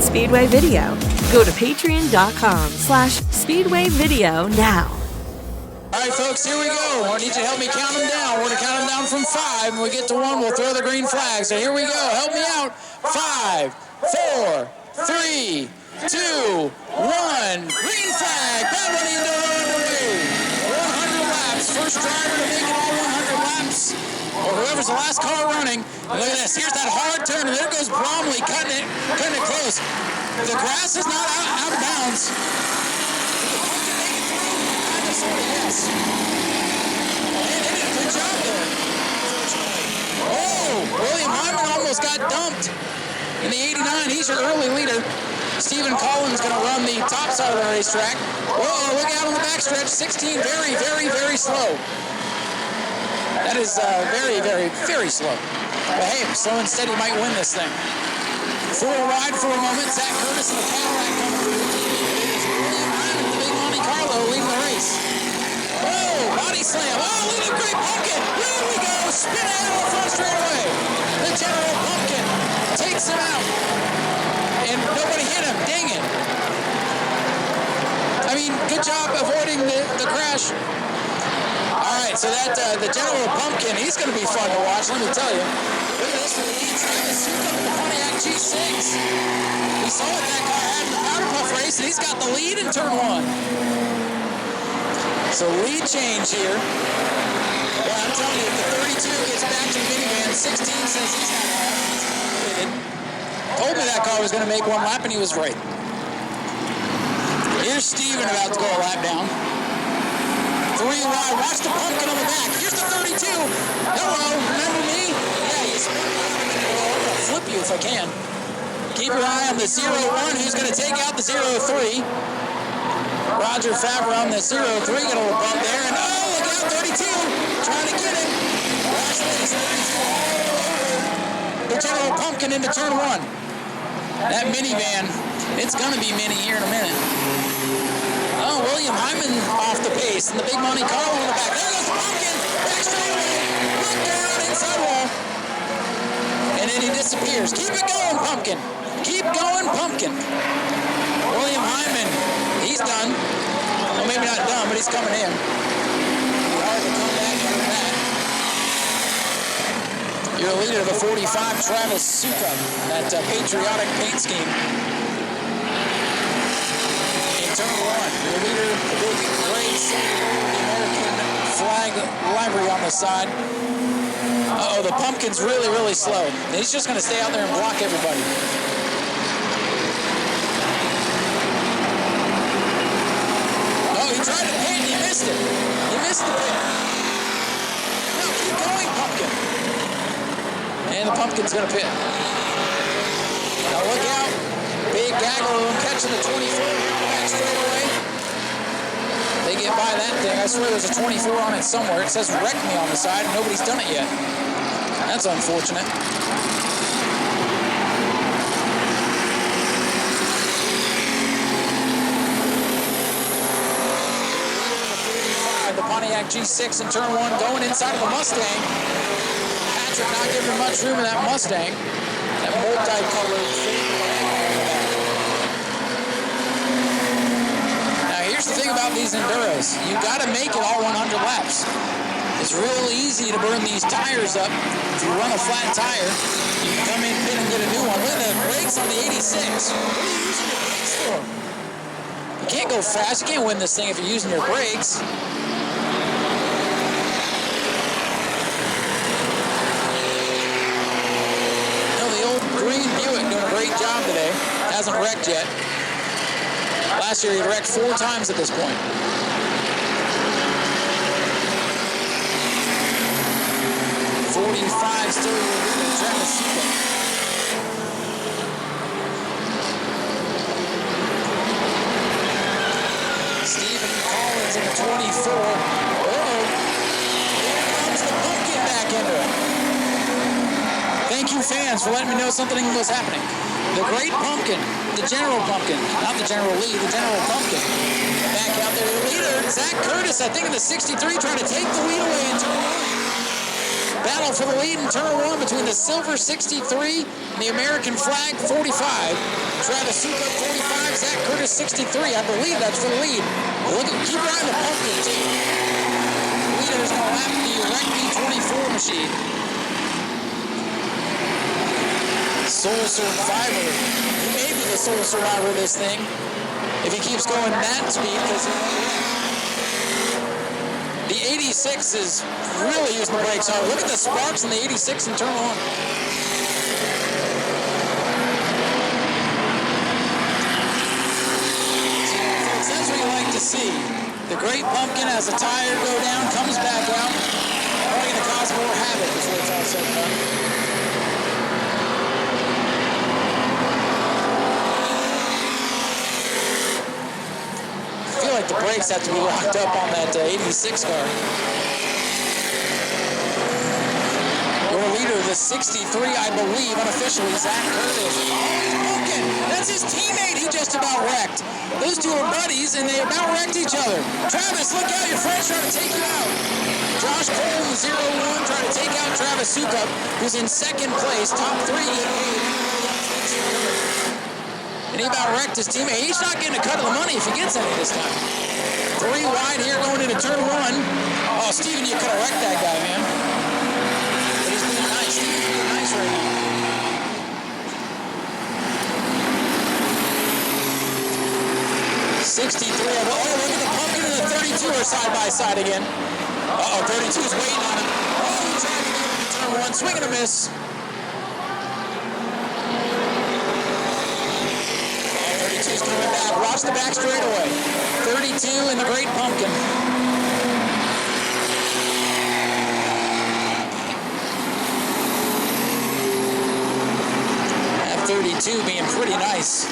Speedway Video. Go to patreon.com/speedwayvideo now. All right, folks, here we go. I need you to help me count them down. We're going to count them down from 5. When we get to 1, we'll throw the green flag. So here we go. Help me out. 5, 4, 3, 2, 1. Green flag. Bad Money Enduro underway. 100 laps. First driver to make it all 100 laps. Or whoever's the last car running. And look at this. Here's that hard turn. And there goes Bromley cutting it close. The grass is not out of bounds. Yes. And did a good job there. Oh, William Hyman almost got dumped in the 89. He's your early leader. Stephen Collins going to run the top side of the racetrack. Whoa, look out on the backstretch. 16, very, very, very slow. That is very, very, very slow. But hey, slow and steady might win this thing. For a ride for a moment, Zach Curtis and the Cadillac coming through. William Hyman, the big Monte Carlo, leading the race. Oh, body slam. Oh, look at Great Pumpkin. Here we go. Spin out of the front straightaway. The General Pumpkin takes him out. And nobody hit him. Dang it. I mean, good job avoiding the crash. All right, so that the General Pumpkin, he's going to be fun to watch, let me tell you. Look at this for the lead. The Pontiac G6. We saw what that car had in the Powder Puff race, and he's got the lead in turn 1. So lead change here. Yeah, I'm telling you, if the 32 gets back to the minivan, 16 says he's not completed. Told me that car was going to make 1 lap, and he was right. Here's Steven about to go a lap down. 3 wide. Watch the Pumpkin on the back. Here's the 32. Hello, remember me? Yeah, he's I'm going to flip you if I can. Keep your eye on the 01, who's going to take out the 03. Roger Favre on the 03, get a little bump there, and oh, look out, 32, trying to get him. Watch this, 32. The General Pumpkin into turn 1. That minivan, it's going to be mini here in a minute. Oh, William Hyman off the pace, and the big Monte Carlo in the back. There goes the Pumpkin, back straightaway, look down, inside wall. And then he disappears. Keep it going, Pumpkin. Keep going, Pumpkin. William Hyman, he's done. Well, maybe not done, but he's coming in. It'll be hard to come back from that. Your leader, the 45, Travis Suka, that patriotic paint scheme. In turn 1, your leader, the big gray the American flag livery on the side. Uh-oh, the Pumpkin's really, really slow. He's just going to stay out there and block everybody. He tried to pit, he missed it. He missed the pit. No, keep going, Pumpkin. And the Pumpkin's going to pit. Now look out. Big gaggle catching the 24 back straight away. They get by that thing. I swear there's a 24 on it somewhere. It says wreck me on the side, and nobody's done it yet. That's unfortunate. Pontiac G6 in turn 1 going inside of the Mustang. Patrick not giving much room in that Mustang. That multicolored thing. Now here's the thing about these Enduros. You got to make it all 100 laps. It's real easy to burn these tires up. If you run a flat tire, you can come in, pit, and get a new one. Look at the brakes on the 86. What are you using your brakes for? You can't go fast. You can't win this thing if you're using your brakes. Great job today. Hasn't wrecked yet. Last year he wrecked 4 times at this point. .45 still leading Travis Suka. Stephen Collins in the 24. Uh-oh. Here comes the Pumpkin back into it. Thank you, fans, for letting me know something was happening. The Great Pumpkin, the General Pumpkin, not the General Lee, the General Pumpkin. Back out there, the leader, Zach Curtis, I think in the 63, trying to take the lead away in turn 1. Battle for the lead in turn 1 between the silver 63 and the American flag 45. Travis Sukup 45, Zach Curtis 63. I believe that's for the lead. Look at, keep riding the pumpkin too. The leader is going to lap the FreqMan 24 machine. Sole survivor. He may be the sole survivor of this thing if he keeps going that speed, because the 86 is really using the brakes hard. Look at the sparks in the 86 in turn 1. Folks, that's what you like to see. The Great Pumpkin has a tire go down, comes back out. Probably going to cause more havoc before it's all said and done. I feel like the brakes have to be locked up on that 86 car. Your leader, the 63, I believe, unofficially, Zach Curtis. Oh, Pumpkin! That's his teammate he just about wrecked. Those two are buddies, and they about wrecked each other. Travis, look out, your friend's trying to take you out. Josh Cole, the 0-1, trying to take out Travis Sukup, who's in second place, top 3. And he about wrecked his teammate. He's not getting a cut of the money if he gets any this time. 3 wide here going into turn 1. Oh, Steven, you could have wrecked that guy, man. But he's being nice. Steven's being nice right now. '63. Oh, look at the Pumpkin and the 32 are side by side again. Uh-oh, 32 is waiting on him. Oh, he tried to get into turn 1. Swing and a miss. 32's coming back. Watch the back straightaway. 32 in the Great Pumpkin. That 32 being pretty nice.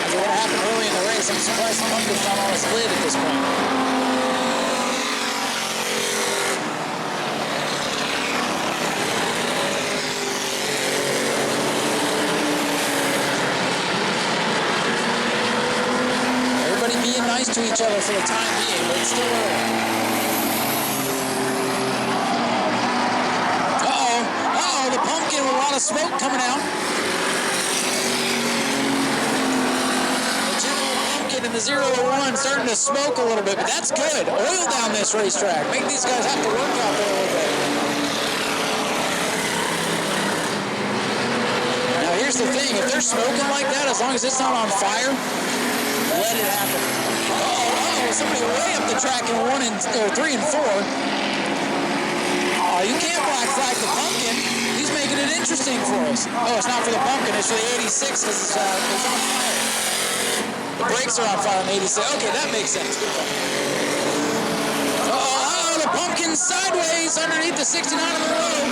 After what happened early in the race, I'm surprised the Pumpkin's not on his lid at this point. Being nice to each other for the time being, but it's still early. Uh-oh, the Pumpkin with a lot of smoke coming out. The General Pumpkin and the 0-1 starting to smoke a little bit, but that's good. Oil down this racetrack. Make these guys have to work out there a little bit. Now here's the thing, if they're smoking like that, as long as it's not on fire, let it happen. Uh-oh, somebody way up the track in 3 and 4. Oh, you can't black flag the Pumpkin. He's making it interesting for us. Oh, it's not for the Pumpkin, it's for the 86 because it's on fire. The brakes are on fire on the 86. Okay, that makes sense. Uh-oh, the Pumpkin sideways underneath the 69 in the row.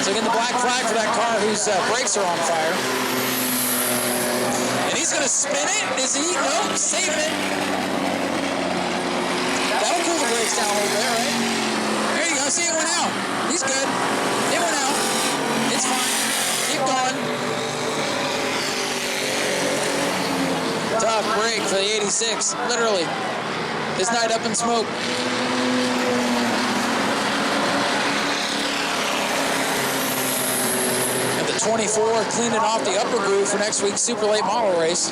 So again, the black flag for that car whose brakes are on fire. And he's going to spin it. Is he? Nope, saving it. That'll cool the brakes down a little bit, right? There you go. See, it went out. He's good. It went out. It's fine. Keep going. Tough break for the 86. Literally. This night up in smoke. And the 24 cleaning off the upper groove for next week's super late model race.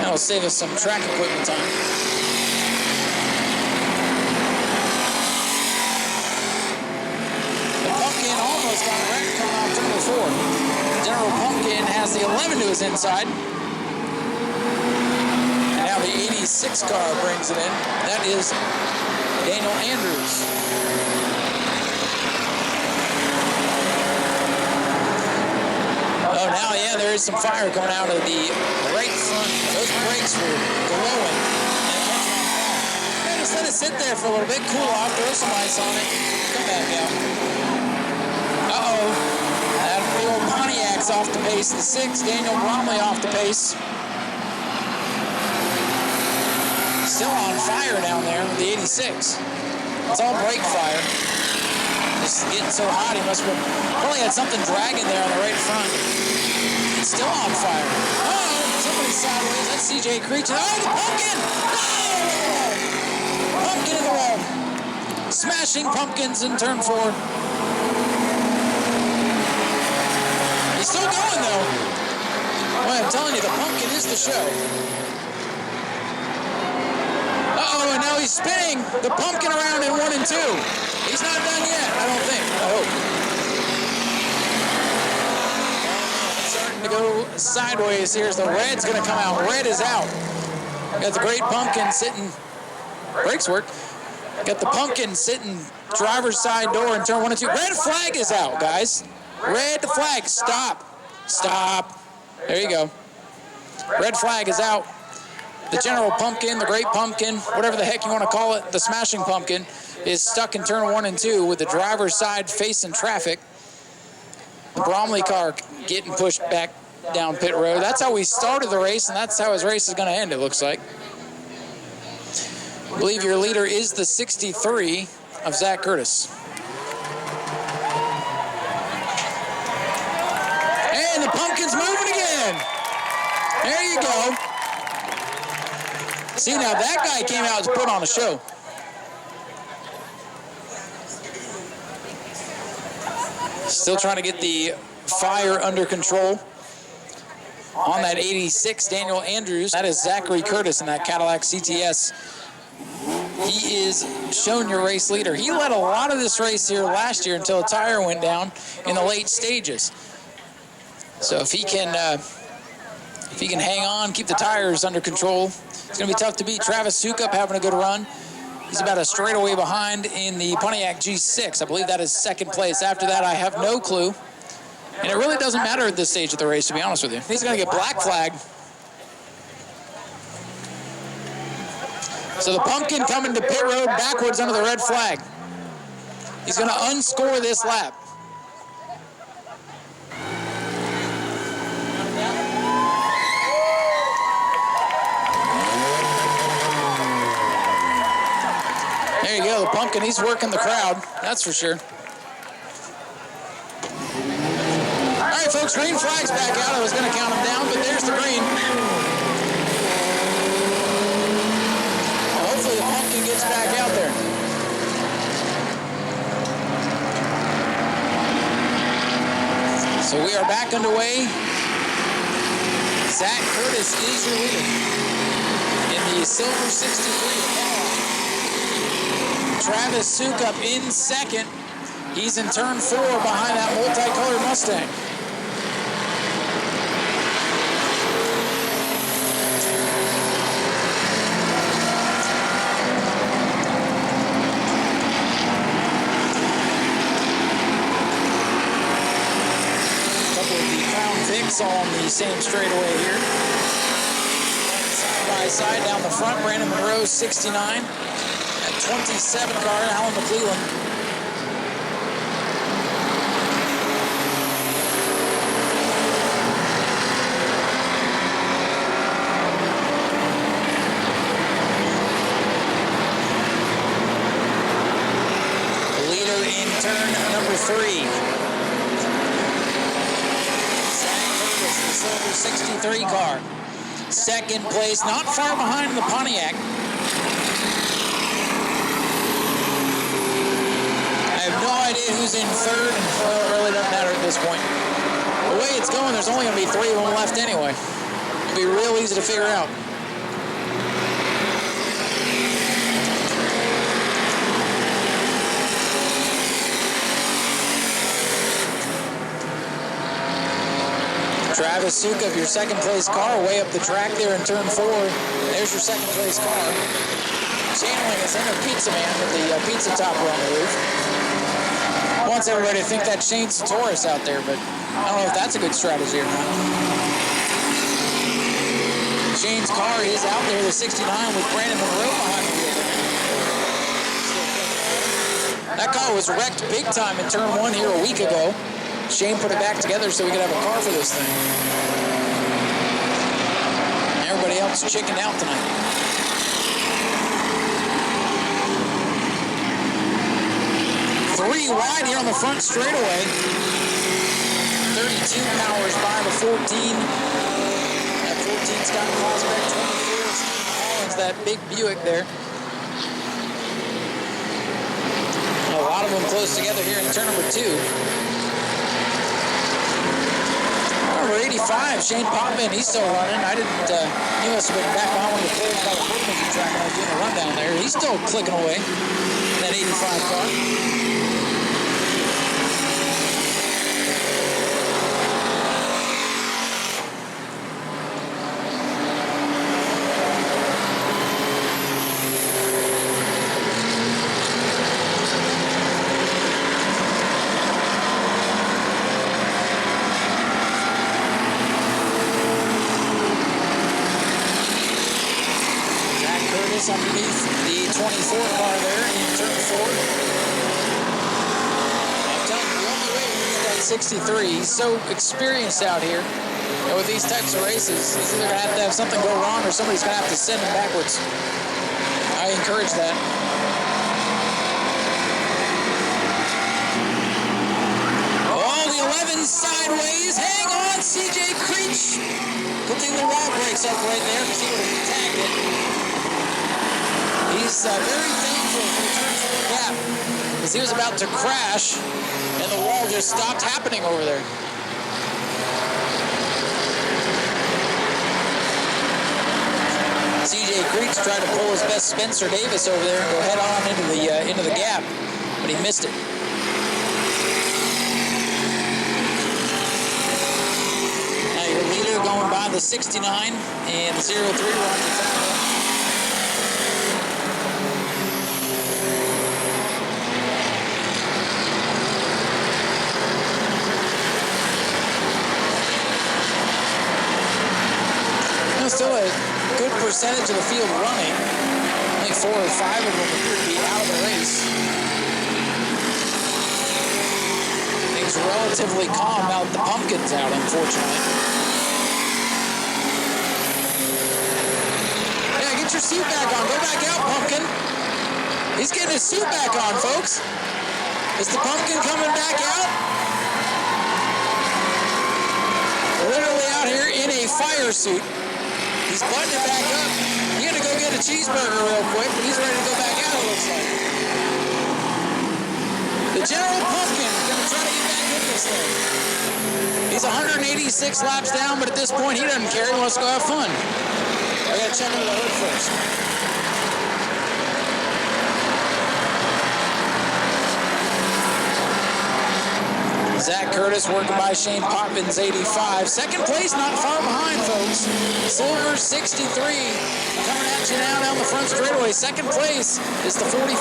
That'll save us some track equipment time. The Pumpkin almost got wrecked coming off turn 4. General Pumpkin has the 11 to his inside. And now the 86 car brings it in. That is Daniel Andrews. Oh, now, yeah, there is some fire coming out of the right front. Those brakes were glowing. Yeah, just let it sit there for a little bit, cool off, throw some ice on it, come back out. Uh-oh. That the old Pontiac's off the pace. The 6, Daniel Bromley off the pace. Still on fire down there with the 86. It's all brake fire. It's getting so hot, he must have probably had something dragging there on the right front. It's still on fire. Oh, somebody's sideways. That's CJ Creech. Oh, the Pumpkin! No! Pumpkin in the wall. Smashing Pumpkins in turn 4. He's still going, though. Boy, I'm telling you, the Pumpkin is the show. Uh-oh, and now he's spinning the Pumpkin around in 1 and 2. He's not done yet, I don't think. I hope. It's starting to go sideways here. So the red's going to come out. Red is out. Got the Great Pumpkin sitting. Brakes work. Got the Pumpkin sitting driver's side door in turn 1 and 2. Red flag is out, guys. Red flag. Stop. Stop. There you go. Red flag is out. The General Pumpkin, the Great Pumpkin, whatever the heck you want to call it, the Smashing Pumpkin, is stuck in turn 1 and 2 with the driver's side facing traffic. The Bromley car getting pushed back down pit road. That's how we started the race, and that's how his race is going to end, it looks like. I believe your leader is the 63 of Zach Curtis. And the Pumpkin's moving again. There you go. See, now that guy came out to put on a show. Still trying to get the fire under control on that 86 Daniel Andrews. That is Zachary Curtis in that Cadillac CTS. He is shown your race leader. He led a lot of this race here last year until a tire went down in the late stages. So if he can hang on, keep the tires under control, it's going to be tough to beat. Travis Sukup having a good run. He's about a straightaway behind in the Pontiac G6. I believe that is second place. After that, I have no clue. And it really doesn't matter at this stage of the race, to be honest with you. He's going to get black flag. So the Pumpkin coming to pit road backwards under the red flag. He's going to unscore this lap. There you go, the Pumpkin, he's working the crowd, that's for sure. All right, folks, green flag's back out. I was going to count them down, but there's the green. Well, hopefully the Pumpkin gets back out there. So we are back underway. Zach Curtis is your leader in the Silver 63. Travis Sukup in second. He's in turn 4 behind that multicolored Mustang. A couple of the Crown Vics all on the same straightaway here. Side by side down the front, Brandon Monroe 69. 27 car, Alan McClellan. Leader in turn number 3. Zach Curtis, the Silver 63 car. Second place, not far behind the Pontiac. I have no idea who's in third, and well, it really doesn't matter at this point. The way it's going, there's only going to be 3 of them left anyway. It'll be real easy to figure out. Travis Sukup, your second place car, way up the track there in turn 4. There's your second place car. Channeling is in a Pizza Man with the pizza topper on the roof. Wants everybody to think that Shane Satoris out there, but I don't know if that's a good strategy or not. Shane's car is out there, the 69, with Brandon Monroe behind the wheel. That car was wrecked big time in turn 1 here a week ago. Shane put it back together so we could have a car for this thing. Everybody else chickened out tonight. 3 wide here on the front straightaway. 32 powers by the 14. That 14 Scott Prospect, 24 Steve Collins, that big Buick there. lot of them close together here in turn number 2. Number 85, Shane Potvin, he's still running. I didn't, he must have been back on one of the players by the Portman track when I was doing a rundown there. He's still clicking away in that 85 car. Underneath the 24 car there in turn 4. I'm telling you, the only way he's got 63. He's so experienced out here. And with these types of races, he's either going to have something go wrong or somebody's going to have to send him backwards. I encourage that. Oh, the 11 sideways. Hang on, CJ Creech. Good thing the wall breaks up right there because he would have tagged it. He's very thankful for the turn 4 gap because he was about to crash and the wall just stopped happening over there. CJ Creech tried to pull his best Spencer Davis over there and go head on into the gap, but he missed it. Now your leader going by the 69 and the 03 Roger Fowler. Still a good percentage of the field running. Only 4 or 5 of them appear to be out of the race. Things relatively calm out the pumpkins out, unfortunately. Yeah, get your suit back on. Go back out, pumpkin. He's getting his suit back on, folks. Is the pumpkin coming back out? Literally out here in a fire suit. He's buttoning it back up. He had to go get a cheeseburger real quick, but he's ready to go back out, it looks like. The General Pumpkin is going to try to get back in this thing. He's 186 laps down, but at this point, he doesn't care. He wants to go have fun. I got to check under the hood first. Zach Curtis working by Shane Potvin's 85. Second place, not far behind, folks. Silver 63 coming at you now down the front straightaway. Second place is the 45.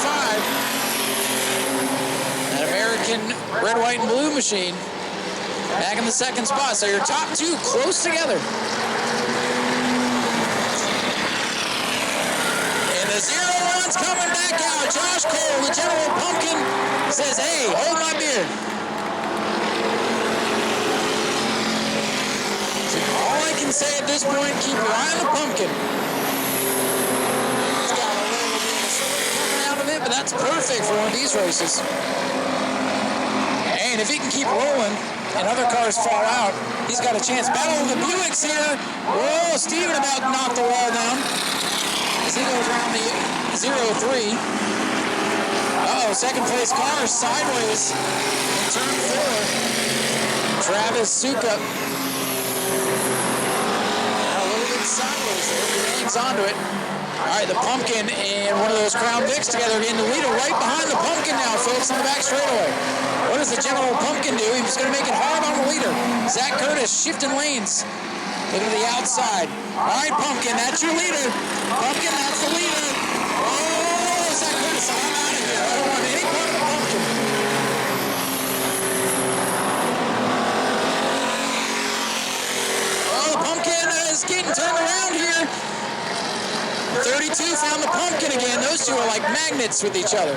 That American red, white, and blue machine back in the second spot. So your top 2 close together. And the 01's coming back out. Josh Cole, the General Pumpkin, says, hey, hold my beer. All I can say at this point, keep your eye on the pumpkin. It's got a little bit of smoke coming out of it, but that's perfect for one of these races. And if he can keep rolling and other cars fall out, he's got a chance. Battle of the Buicks here. Whoa, Steven about to knock the wall down as he goes around the 03. Uh-oh, second place car sideways in turn 4. Travis Sukup. Sideways there, he hangs onto it. All right, the pumpkin and one of those Crown Vics together in the leader right behind the pumpkin now, folks, on the back straightaway. What does the General Pumpkin do? He's going to make it hard on the leader. Zach Curtis shifting lanes. Look at the outside. All right, pumpkin, that's your leader. Pumpkin, that's the leader. Oh, Zach Curtis, I'm out of here. I don't want any part of the pumpkin. Is getting turned around here. 32 found the pumpkin again. Those two are like magnets with each other.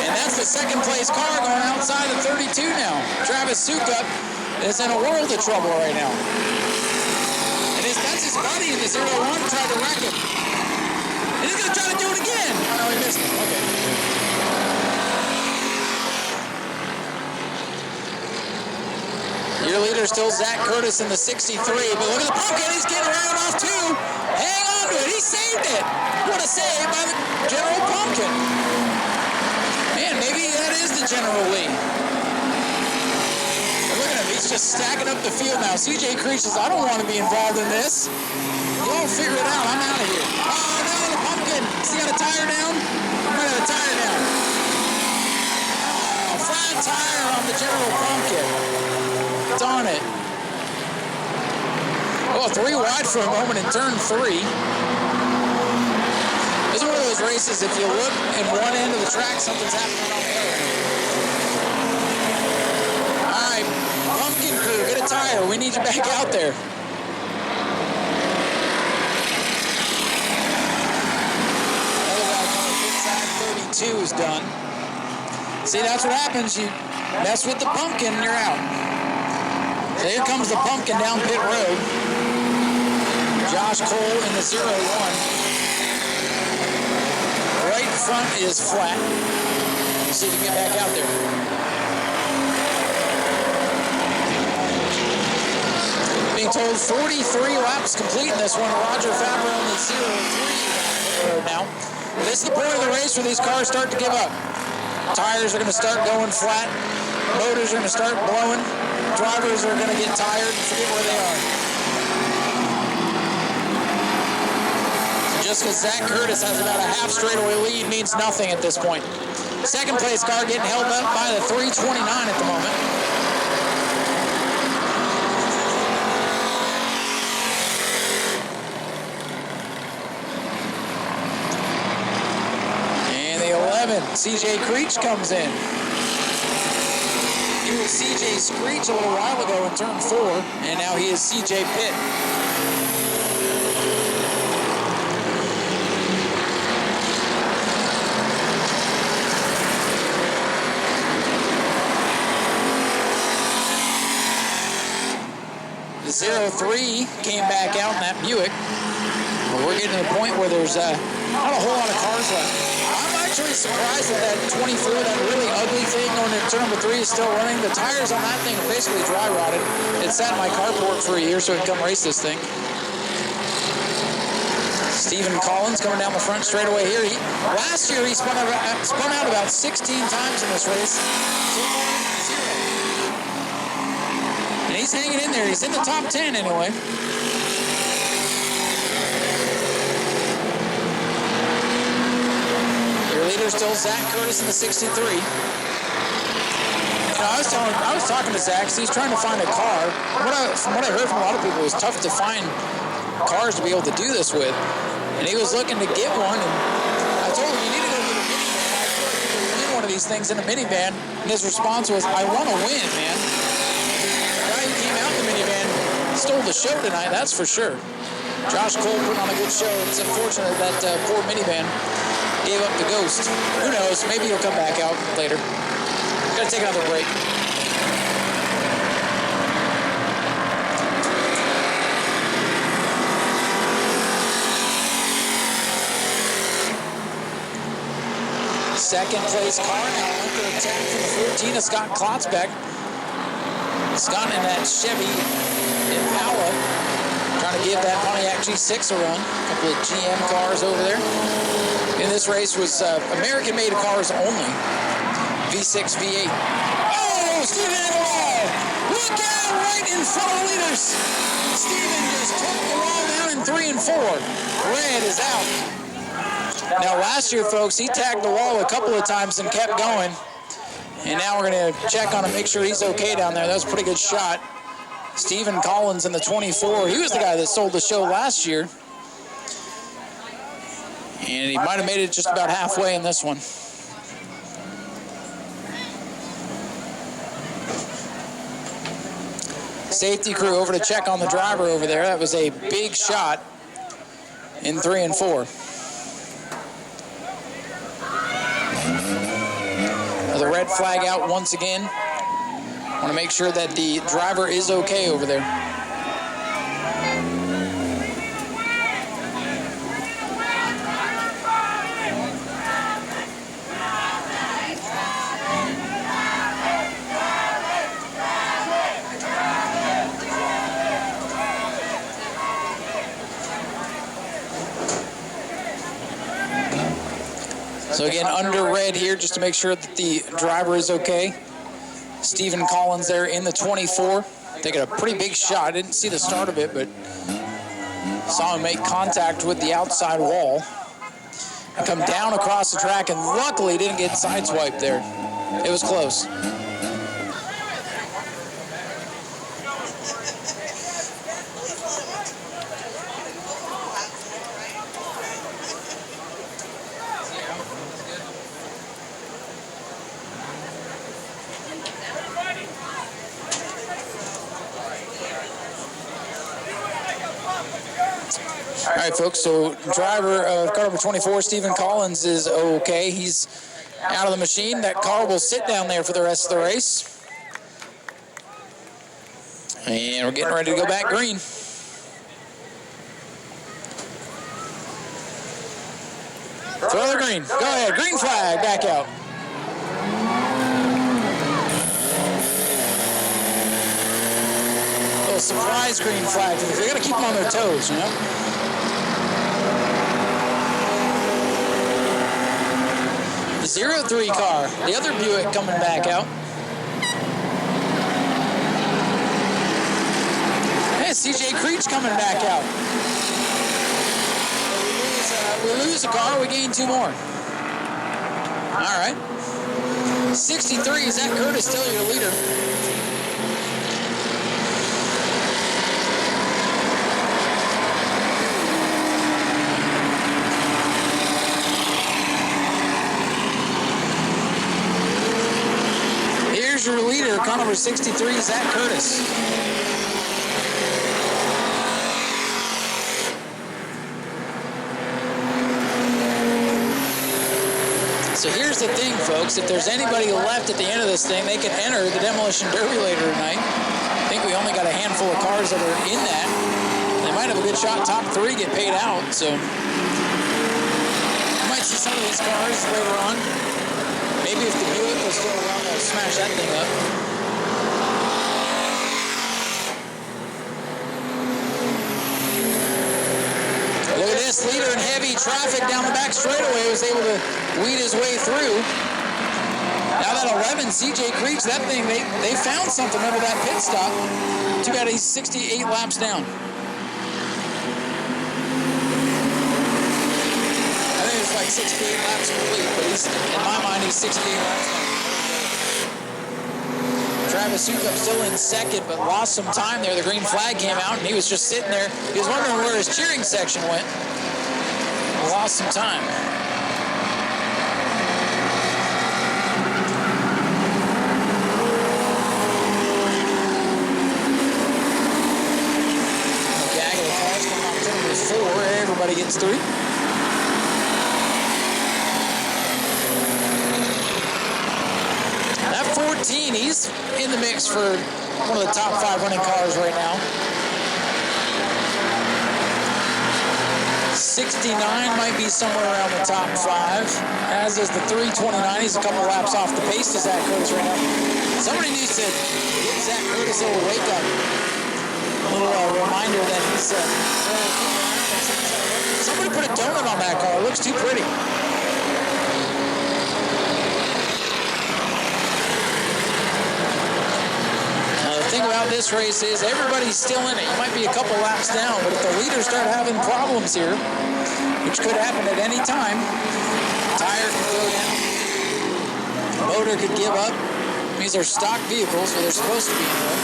And that's the second place car going outside of 32 now. Travis Sukup is in a world of trouble right now. And that's his buddy in this 01 tried to wreck him. And he's going to try to do it again. Oh, no, he missed him. Okay. Your leader still Zach Curtis in the 63, but look at the pumpkin, he's getting around off too. Hang on to it, he saved it. What a save by the General Pumpkin. the general lead. And look at him, he's just stacking up the field now. CJ Creech says, I don't want to be involved in this. You all figure it out, I'm out of here. Oh no, the pumpkin. Has he got a tire down? Might have a tire down. Oh, flat tire on the general pumpkin. Darn it. Oh, 3 wide for a moment in turn 3. This is one of those races, if you look at one end of the track, something's happening on the other. All right, pumpkin crew, get a tire. We need you back out there. Another guy coming inside 32 is done. See, that's what happens. You mess with the pumpkin and you're out. So here comes the pumpkin down pit road. Josh Cole in the 0-1. Right front is flat. Let's see if we can get back out there. Being told 43 laps complete in this one. Roger Fabro in the 0-3 now. This is the point of the race where these cars start to give up. Tires are going to start going flat. Motors are going to start blowing. Drivers are going to get tired and forget where they are. Just because Zach Curtis has about a half straightaway lead means nothing at this point. Second place car getting held up by the 329 at the moment. And the 11, CJ Creech comes in. He was CJ Screech a little while ago in turn 4, and now he is CJ Pitt. The 0-3 came back out in that Buick. But we're getting to the point where there's not a whole lot of cars left. I'm actually surprised that that 24, that really ugly thing going into turn number 3 is still running. The tires on that thing are basically dry rotted. It sat in my carport for a year so I could come race this thing. Stephen Collins coming down the front straightaway here. Last year he spun out about 16 times in this race. And he's hanging in there. He's in the top 10 anyway. Your leader still Zach Curtis in the 63. You know, I was talking to Zach. He's trying to find a car. From what I heard from a lot of people, it was tough to find cars to be able to do this with. And he was looking to get one. And I told him, you need to go get a minivan. I feel like you can win one of these things in a minivan. And his response was, I want to win, man. The guy who came out in the minivan stole the show tonight, that's for sure. Josh Cole putting on a good show. It's unfortunate that poor minivan gave up the ghost. Who knows? Maybe he'll come back out later. Gotta take another break. Second place car now under attack from the 14 of Scott Klotzbeck. Scott in that Chevy Impala, trying to give that Pontiac G6 a run. A couple of GM cars over there. And this race was American-made cars only. V6, V8. Oh, Steven Wall! Look out right in front of the leaders. Steven just took the wall down in 3 and 4. Red is out. Now last year, folks, he tagged the wall a couple of times and kept going. And now we're going to check on him, make sure he's okay down there. That was a pretty good shot. Stephen Collins in the 24. He was the guy that sold the show last year. And he might have made it just about halfway in this one. Safety crew over to check on the driver over there. That was a big shot in 3 and 4. The red flag out once again. Want to make sure that the driver is okay over there. So again, under red here just to make sure that the driver is okay. Stephen Collins there in the 24, taking a pretty big shot. I didn't see the start of it, but saw him make contact with the outside wall. And come down across the track, and luckily didn't get sideswiped there. It was close. All right, folks, so driver of car number 24, Stephen Collins, is okay. He's out of the machine. That car will sit down there for the rest of the race. And we're getting ready to go back green. Throw the green. Go ahead. Green flag. Back out. A little surprise green flag. They got to keep them on their toes, you know? The 03 car. The other Buick coming back out. Hey, CJ Creech coming back out. We lose a car, we gain 2 more. All right. 63, Zach Curtis still your leader. Here's your leader, car number 63, Zach Curtis. So here's the thing, folks. If there's anybody left at the end of this thing, they can enter the Demolition Derby later tonight. I think we only got a handful of cars that are in that. They might have a good shot. Top 3 get paid out. So you might see some of these cars later on. Maybe if the Buick was still around, they'll smash that thing up. Look at this, leader in heavy traffic down the back straightaway was able to weed his way through. Now that 11, CJ Creech, that thing, they found something over that pit stop. Too bad he's 68 laps down. I think it's like 68 laps complete, but in my mind, he's 68 laps down. Travis Sukup still in second, but lost some time there. The green flag came out, and he was just sitting there. He was wondering where his cheering section went. Lost some time. Okay, I got a cars coming on turn 4. Everybody gets through. That 14, he's in the mix for one of the top 5 running cars right now. 69 might be somewhere around the top 5, as is the 329. He's a couple laps off the pace to Zach Curtis right now. Somebody needs to give Zach Curtis a little wake up, a little reminder that he's somebody put a donut on that car. It looks too pretty. The thing about this race is everybody's still in it. You might be a couple laps down, but if the leaders start having problems here, which could happen at any time, tire could go down, motor could give up. These are stock vehicles, so they're supposed to be in there.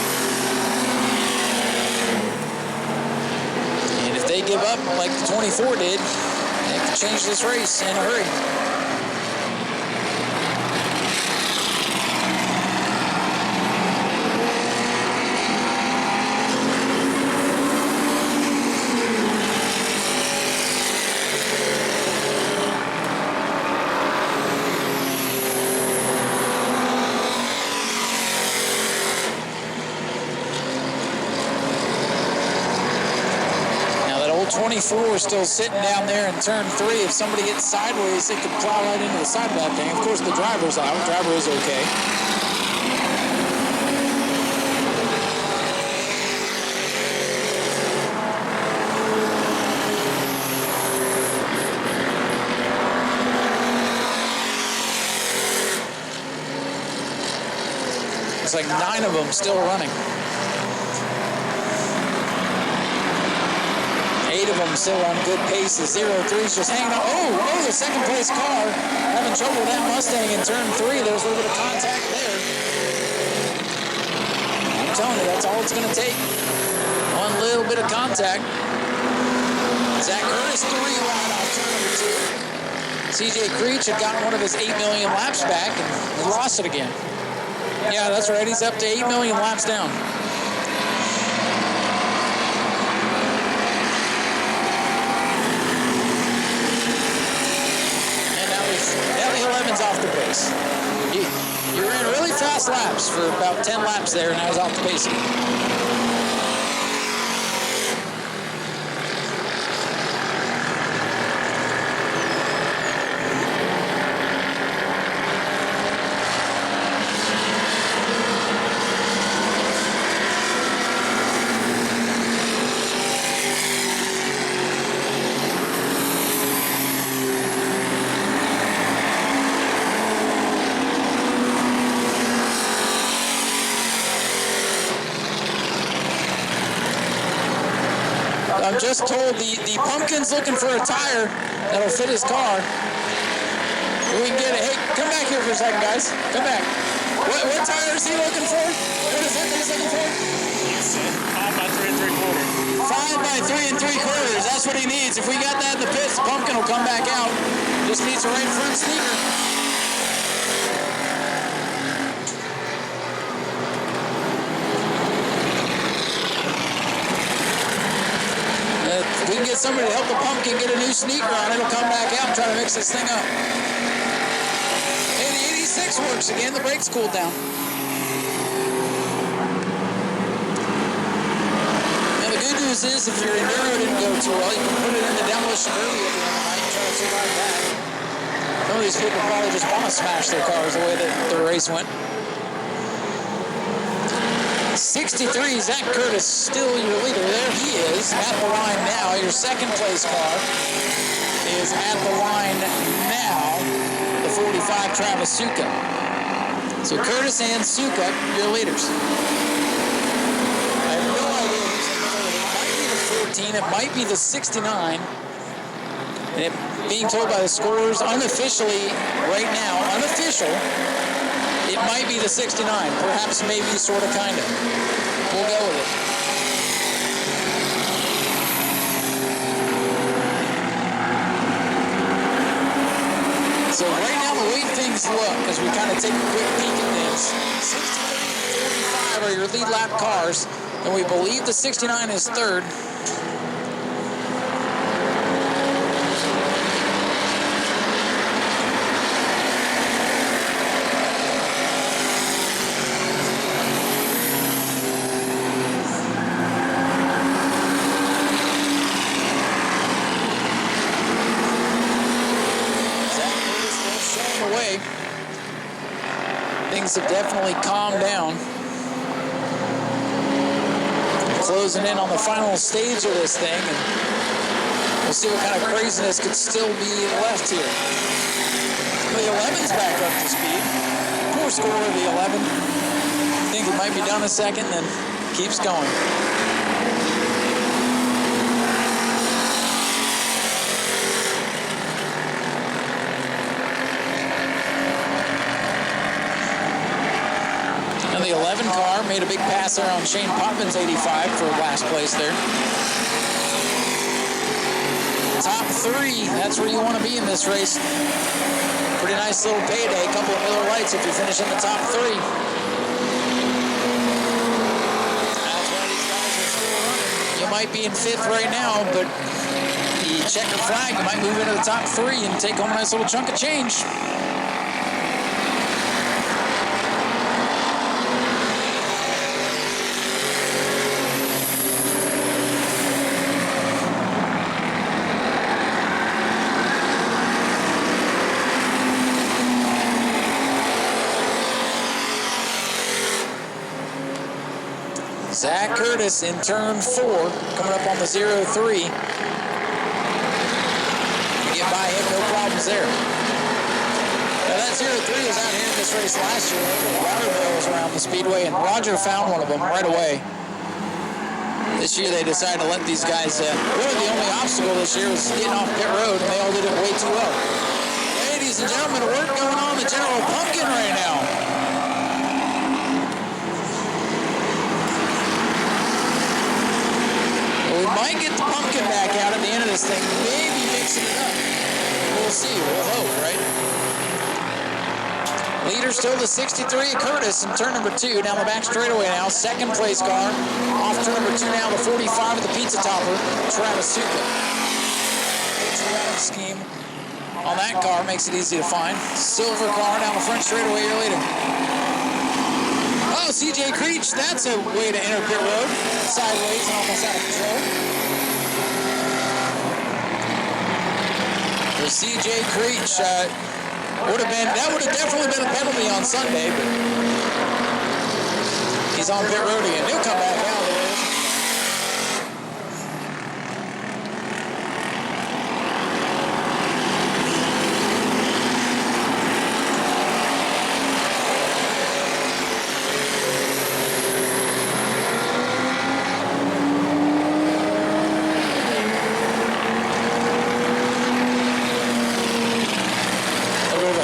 And if they give up like the 24 did, they have to change this race in a hurry. Now that old 24 is still sitting down there in turn 3. If somebody gets sideways, it could plow right into the side of that thing. Of course, the driver's out. The driver is okay. Looks like 9 of them still running. 8 of them still on good paces. 0-3's just hanging on. Oh, the second place car having trouble with that Mustang in turn 3. There's a little bit of contact there. I'm telling you, that's all it's going to take. One little bit of contact. Zach Curtis 3 wide off turn number 2. CJ Creech had gotten one of his 8 million laps back and he lost it again. Yeah, that's right. He's up to 8 million laps down. And now the 11's off the pace. He ran really fast laps for about 10 laps there, and now he's off the pace again. I'm just told the Pumpkin's looking for a tire that'll fit his car. We can get it. Hey, come back here for a second, guys. Come back. What tire is he looking for? What is it that he's looking for? It's 5 by 3 3/4. 5 by 3 3/4. That's what he needs. If we got that in the pits, the Pumpkin will come back out. Just needs a right front sneaker. If we can get somebody to help the Pumpkin get a new sneaker on, it'll come back out and try to mix this thing up. Hey, the 86 works again. The brakes cooled down. Now, the good news is if your Enduro didn't go too well, you can put it in the demolition early at the end of the night and try to survive that. Some of these people probably just want to smash their cars the way that the race went. 63, Zach Curtis, still your leader. There he is at the line now. Your second place car is at the line now. The 45 Travis Suka. So Curtis and Suka, your leaders. I have no idea who's in the third. It might be the 14. It might be the 69. And it being told by the scorers unofficially right now, unofficial, it might be the 69, perhaps, maybe, sort of, kind of. We'll go with it. So right now, the way things look, as we kind of take a quick peek at this, 63 and 45 are your lead lap cars, and we believe the 69 is third. Things have definitely calmed down. Closing in on the final stage of this thing, and we'll see what kind of craziness could still be left here. The 11's back up to speed. Poor score of the 11. I think it might be done a second, then keeps going. The 11 car made a big pass there on Shane Potvins' 85 for last place there. Top 3, that's where you want to be in this race. Pretty nice little payday, a couple of Miller Lights if you finish in the top 3. That's why these guys are still running. You might be in 5th right now, but you check your flag, you might move into the top 3 and take home a nice little chunk of change. Zach Curtis in turn 4, coming up on the 0-3. Get by him, no problems there. Now that 03 was out here in this race last year. Water barrels around the Speedway, and Roger found one of them right away. This year they decided to let these guys, really the only obstacle this year was getting off pit road, and they all did it way too well. Ladies and gentlemen, work going on the General Pumpkin right now. We might get the pumpkin back out at the end of this thing, maybe mixing it up. We'll see, we'll hope, right? Leader still the 63 Curtis in turn number 2 down the back straightaway now. Second place car. Off turn number 2 now, the 45 of the Pizza Topper, Travis Suka. Patriotic scheme on that car makes it easy to find. Silver car down the front straightaway here later. Oh, CJ Creech, that's a way to enter pit road. Sideways and almost out of control. For CJ Creech, that would have definitely been a penalty on Sunday, but he's on pit road again. He'll come back out there.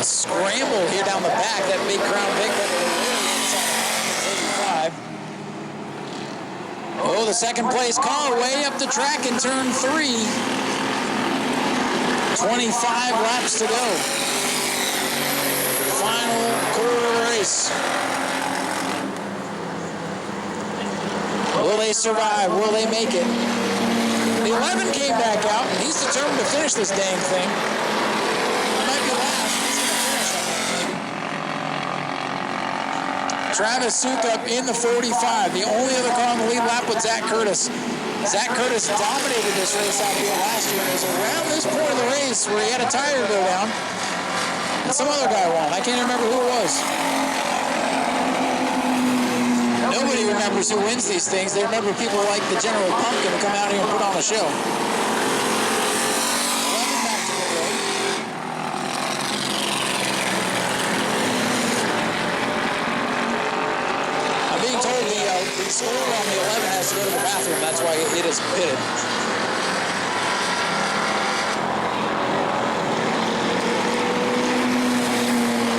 Scramble here down the back, that big Crown Vic. Oh, the second place car way up the track in turn 3. 25 laps to go. Final quarter of the race. Will they survive? Will they make it? The 11 came back out, and he's determined to finish this dang thing. Travis Sukup in the 45. The only other car on the lead lap was Zach Curtis. Zach Curtis dominated this race out here last year. It was around this point of the race where he had a tire go down, and some other guy won. I can't remember who it was. Nobody remembers who wins these things. They remember people like the General Pumpkin who come out here and put on a show. The score on the 11 has to go to the bathroom. That's why it is pitted.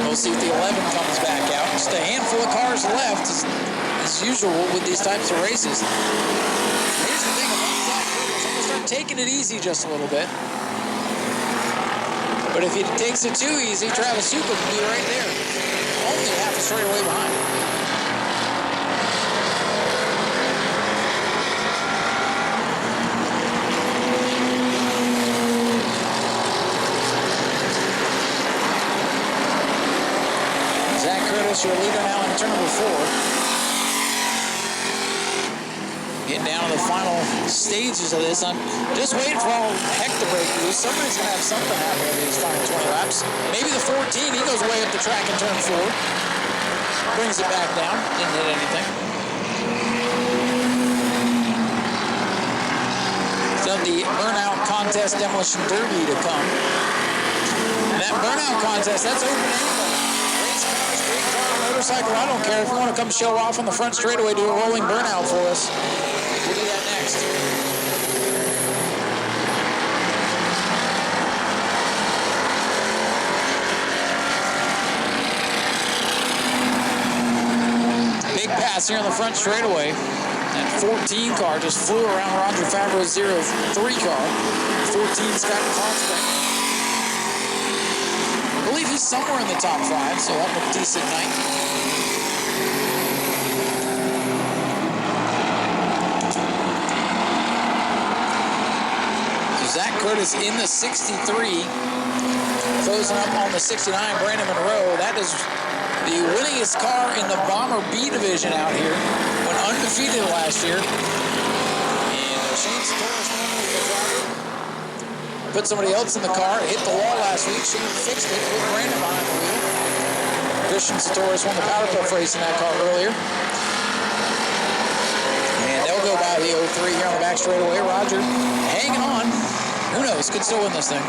We'll see if the 11 comes back out. Just a handful of cars left, as usual with these types of races. Here's the thing about Zach Curtis. I'm going to start taking it easy just a little bit. But if he takes it too easy, Travis Sukup will be right there. Only half a straightaway behind. Your leader now in turn number 4. Getting down to the final stages of this. I'm just waiting for all heck to break loose. Somebody's going to have something happen over these final 20 laps. Maybe the 14, he goes way up the track in turn 4. Brings it back down. Didn't hit anything. So the burnout contest demolition derby to come. And that burnout contest, that's open to anybody. Motorcycle, I don't care. If you want to come show off on the front straightaway, do a rolling burnout for us. We'll do that next. Big pass here on the front straightaway. That 14 car just flew around Roger Favreau's 03 car. 14 Scott Prospect. I believe he's somewhere in the top 5, so up a decent night. Zach Curtis in the 63, closing up on the 69, Brandon Monroe. That is the winningest car in the Bomber B division out here. Went undefeated last year. And Shane Torres put somebody else in the car, hit the wall last week. Shane fixed it, put Brandon behind the wheel. Christian Torres won the Powder Puff race in that car earlier. And they'll go by the 03 here on the back straightaway. Roger hanging on. Who knows? Could still win this thing.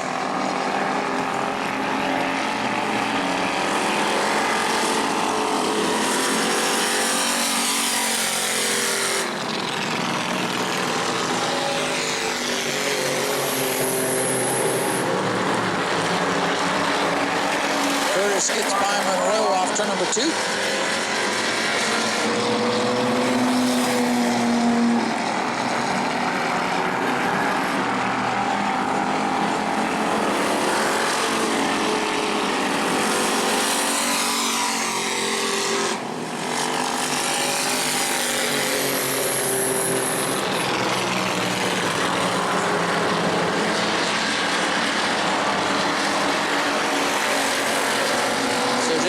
2.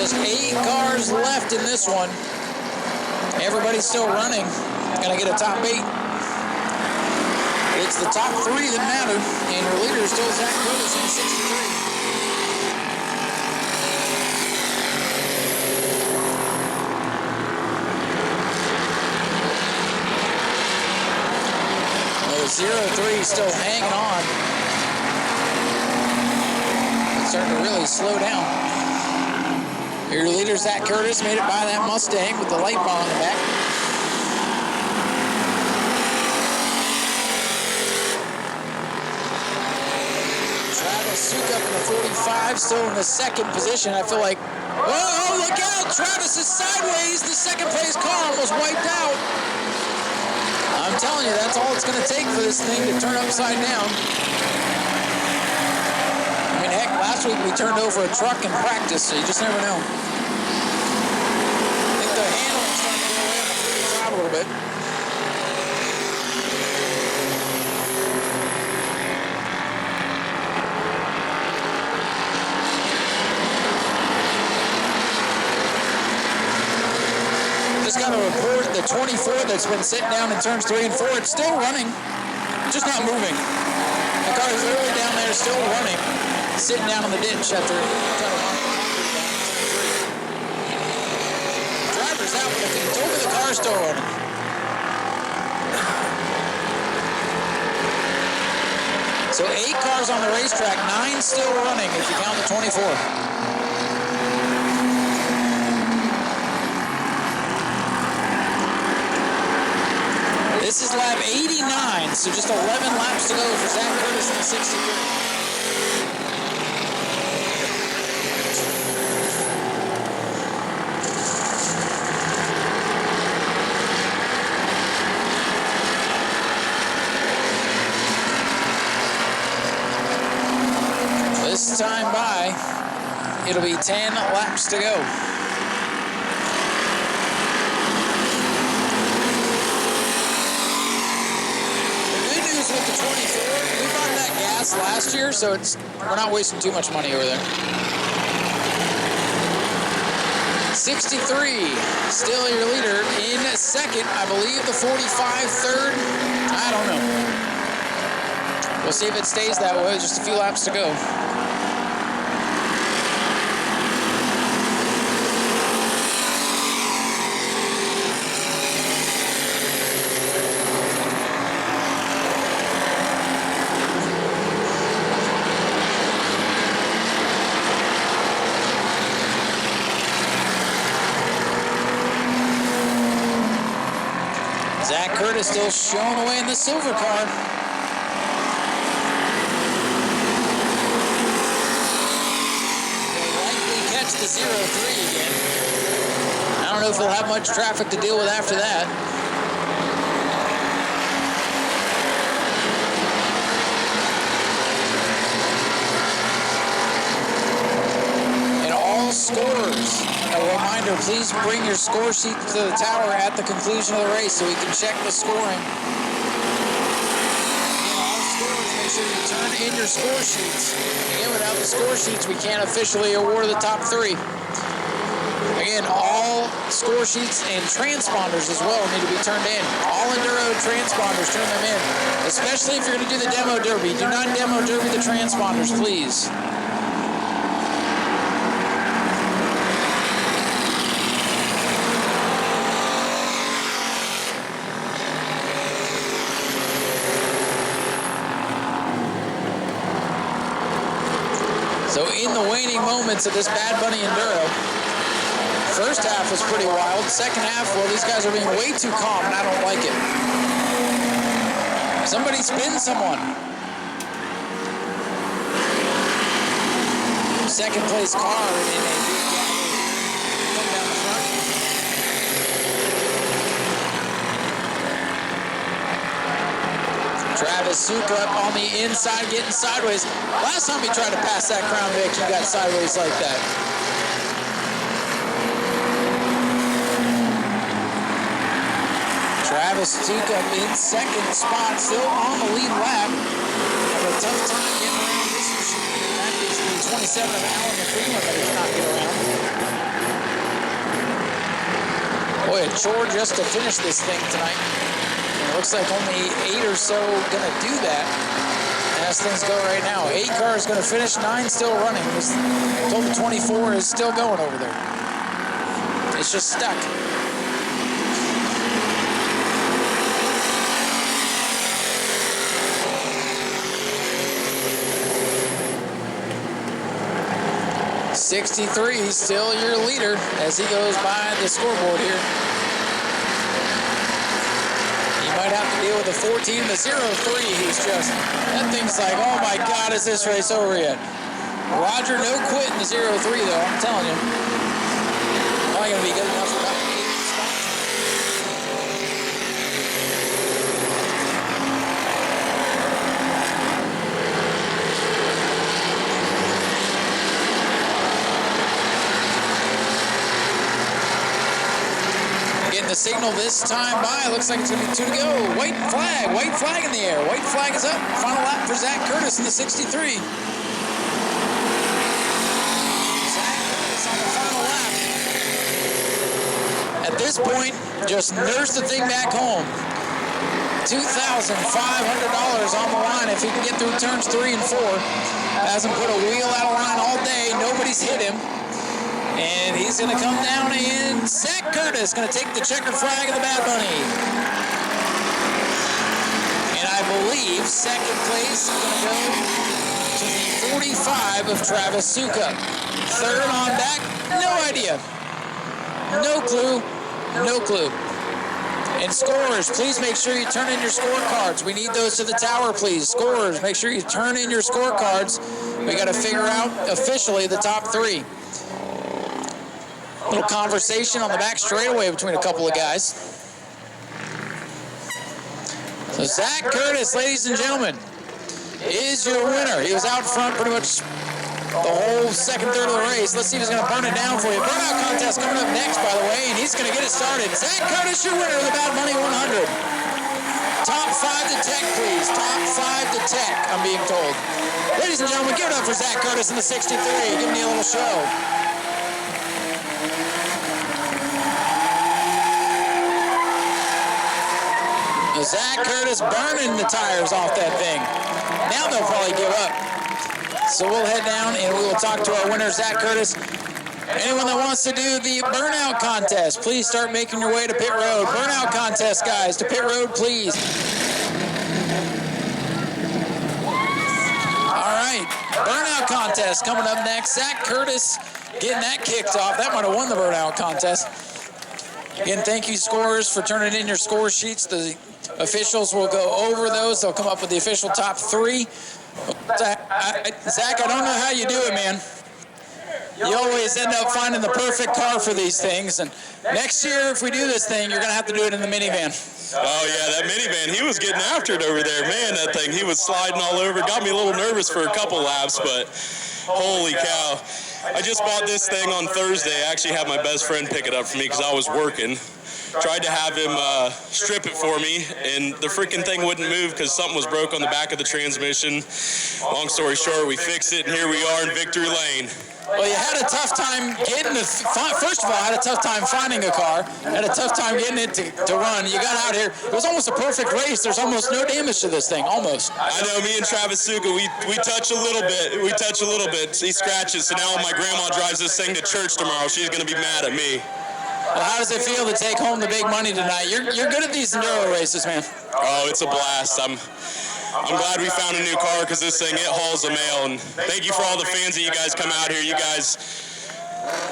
Just 8 cars left in this one. Everybody's still running. Gonna get a top 8. It's the top 3 that matter, and our leader is still Zach Curtis in 63. The 0-3 still hanging on. It's starting to really slow down. Your leader, Zach Curtis, made it by that Mustang with the light bar on the back. Travis Sukup in the 45, still in the 2nd position. I feel like, oh, look out! Travis is sideways. The 2nd place car almost wiped out. I'm telling you, that's all it's going to take for this thing to turn upside down. I mean, heck, last week we turned over a truck in practice, so you just never know. I think the handling's starting to go away on the 35 a little bit. Just got a report, the 24 that's been sitting down in turns 3 and 4, it's still running, just not moving. The car is literally down there, still running, sitting down in the ditch after driver's out, but if he told me the car's still running. So 8 cars on the racetrack, 9 still running if you count the 24. This is lap 89, so just 11 laps to go for Zach Curtis in the 63. This time by, it'll be 10 laps to go. With the 24, we bought that gas last year, so we're not wasting too much money over there. 63, still your leader. In 2nd, I believe the 45 3rd. I don't know. We'll see if it stays that way. Just a few laps to go. Zach Curtis still showing away in the silver car. They'll likely catch the 0-3 again. I don't know if they'll have much traffic to deal with after that. And all scorers, a reminder, please bring your score sheet to the tower at the conclusion of the race so we can check the scoring. Again, all scorers, make sure you turn in your score sheets. Again, without the score sheets, we can't officially award the top 3. Again, all score sheets and transponders as well need to be turned in. All Enduro transponders, turn them in. Especially if you're going to do the demo derby. Do not demo derby the transponders, please. So in the waning moments of this Bad Bunny Enduro, first half was pretty wild. Second half, well, these guys are being way too calm, and I don't like it. Somebody spin someone. Second place car in a big gap. Come down the Travis Sukup on the inside, getting sideways. Last time he tried to pass that Crown Vic, he got sideways like that. Travis Sukup in second spot, still on the lead lap. Have a tough time getting around this machine. That is the 27 of Allen McFreeland that he cannot get around. Boy, a chore just to finish this thing tonight. It looks like only 8 or so going to do that as things go right now. 8 cars going to finish, 9 still running. Total 24 is still going over there. It's just stuck. '63 still your leader as he goes by the scoreboard here. Might have to deal with the 14, the 03. He's just, that thing's like, oh my God, is this race over yet? Roger, no quit in the 03 though, I'm telling you. Probably going to be good enough for about 8 spots. The signal this time by. Looks like it's going to be 2 to go. White flag in the air. White flag is up. Final lap for Zach Curtis in the 63. Zach Curtis on the final lap. At this point, just nurse the thing back home. $2,500 on the line if he can get through turns 3 and 4. Hasn't put a wheel out of line all day. Nobody's hit him. And he's going to come down in. Zach Curtis going to take the checkered flag of the Bad Bunny. And I believe second place is going to go to the 45 of Travis Sukup. Third on back, no idea. No clue. No clue. And scorers, please make sure you turn in your scorecards. We need those to the tower, please. Scorers, make sure you turn in your scorecards. We got to figure out officially the top 3. Little conversation on the back straightaway between a couple of guys. So Zach Curtis, ladies and gentlemen, is your winner. He was out front pretty much the whole second third of the race. Let's see if he's going to burn it down for you. Burnout contest coming up next, by the way, and he's going to get it started. Zach Curtis, your winner of the Bad Money 100. Top 5 to tech, please. Top 5 to tech, I'm being told. Ladies and gentlemen, give it up for Zach Curtis in the 63. Give me a little show. Zach Curtis burning the tires off that thing. Now they'll probably give up. So we'll head down and we will talk to our winner, Zach Curtis. Anyone that wants to do the burnout contest, please start making your way to pit road. Burnout contest, guys, to pit road, please. All right, burnout contest coming up next. Zach Curtis getting that kicked off. That might have won the burnout contest. Again, thank you, scorers, for turning in your score sheets. The officials will go over those. They'll come up with the official top 3. Zach, I don't know how you do it, man. You always end up finding the perfect car for these things. And next year, if we do this thing, you're going to have to do it in the minivan. Oh, yeah, that minivan, he was getting after it over there. Man, that thing, he was sliding all over. Got me a little nervous for a couple laps, but holy cow. I just bought this thing on Thursday. I actually had my best friend pick it up for me because I was working. Tried to have him strip it for me, and the freaking thing wouldn't move because something was broke on the back of the transmission. Long story short, we fixed it, and here we are in victory lane. Well, you had a tough time getting to, first of all, I had a tough time finding a car. Had a tough time getting it to run. You got out here. It was almost a perfect race. There's almost no damage to this thing, almost. I know, me and Travis Suka, we touch a little bit. We touch a little bit. He scratches, so now when my grandma drives this thing to church tomorrow, she's going to be mad at me. Well, how does it feel to take home the big money tonight? You're good at these Enduro races, man. Oh, it's a blast. I'm glad we found a new car because this thing, it hauls the mail. And thank you for all the fans that you guys come out here. You guys,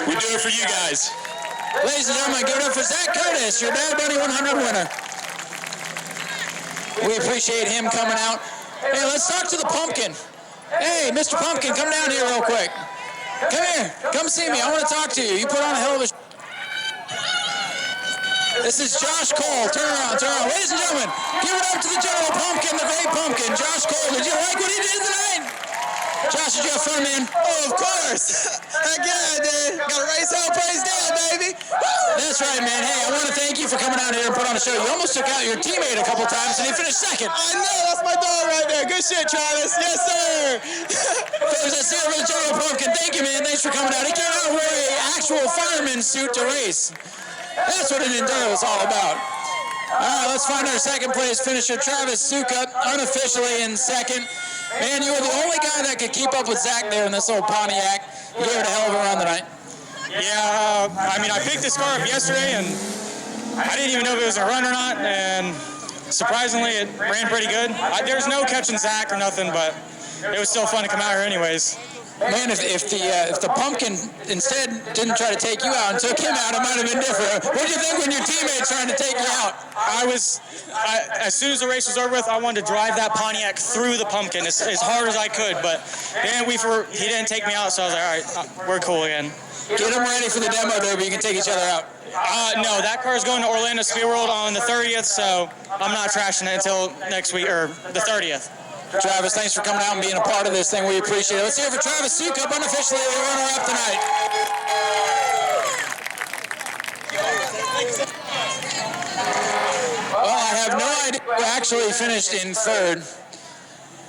we do it for you guys. Ladies and gentlemen, give it up for Zach Curtis, your Bad Bunny 100 winner. We appreciate him coming out. Hey, let's talk to the pumpkin. Hey, Mr. Pumpkin, come down here real quick. Come here. Come see me. I want to talk to you. You put on a hell of a This is Josh Cole. Turn around, turn around. Ladies and gentlemen, give it up to the General Pumpkin, the Great Pumpkin. Josh Cole, did you like what he did tonight? Josh, did you have fun, man? Oh, of course. Heck yeah, I did. Got to race hell, praise down, baby. That's right, man. Hey, I want to thank you for coming out here and put on a show. You almost took out your teammate a couple times, and he finished second. I know, that's my dog right there. Good shit, Travis. Yes, sir. Folks, that's it for the General Pumpkin. Thank you, man. Thanks for coming out. He came out wearing an actual fireman suit to race. That's what an Enduro is all about. All right, let's find our second place finisher, Travis Suka, unofficially in second. Man, you were the only guy that could keep up with Zach there in this old Pontiac. You gave it a hell of a run tonight. Yeah, I mean, I picked this car up yesterday, and I didn't even know if it was a run or not, and surprisingly, it ran pretty good. There's no catching Zach or nothing, but it was still fun to come out here anyways. Man, if the Pumpkin instead didn't try to take you out and took him out, it might have been different. What did you think when your teammate's trying to take you out? As soon as the race was over with, I wanted to drive that Pontiac through the Pumpkin as hard as I could, but then he didn't take me out, so I was like, all right, we're cool again. Get him ready for the demo derby. You can take each other out. No, that car is going to Orlando Speed World on the 30th, so I'm not trashing it until next week, or the 30th. Travis, thanks for coming out and being a part of this thing. We appreciate it. Let's hear it for Travis Suka, unofficially the runner-up tonight. Well, I have no idea who actually finished in third,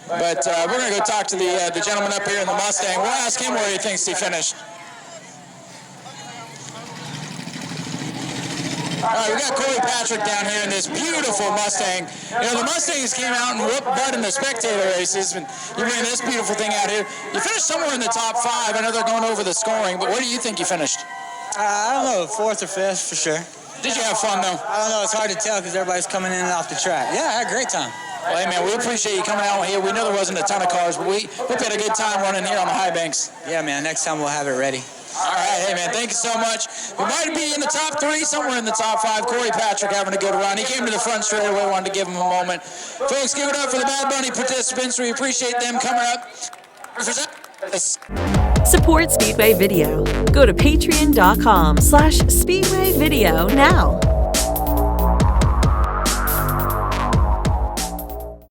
but we're going to go talk to the gentleman up here in the Mustang. We'll ask him where he thinks he finished. All right, we got Corey Patrick down here in this beautiful Mustang. You know, the Mustangs came out and whooped butt in the spectator races, and you bring this beautiful thing out here. You finished somewhere in the top 5. I know they're going over the scoring, but where do you think you finished? I don't know, 4th or 5th for sure. Did you have fun, though? I don't know, it's hard to tell because everybody's coming in and off the track. Yeah, I had a great time. Well, hey, man, we appreciate you coming out here. We know there wasn't a ton of cars, but we hope you had a good time running here on the high banks. Yeah, man, next time we'll have it ready. All right, hey, man, thank you so much. We might be in the top 3, somewhere in the top 5. Corey Patrick having a good run. He came to the front straight away, wanted to give him a moment. Folks, give it up for the Bad Bunny participants. We appreciate them coming up. Support Speedway Video. Go to patreon.com/Speedway Video now.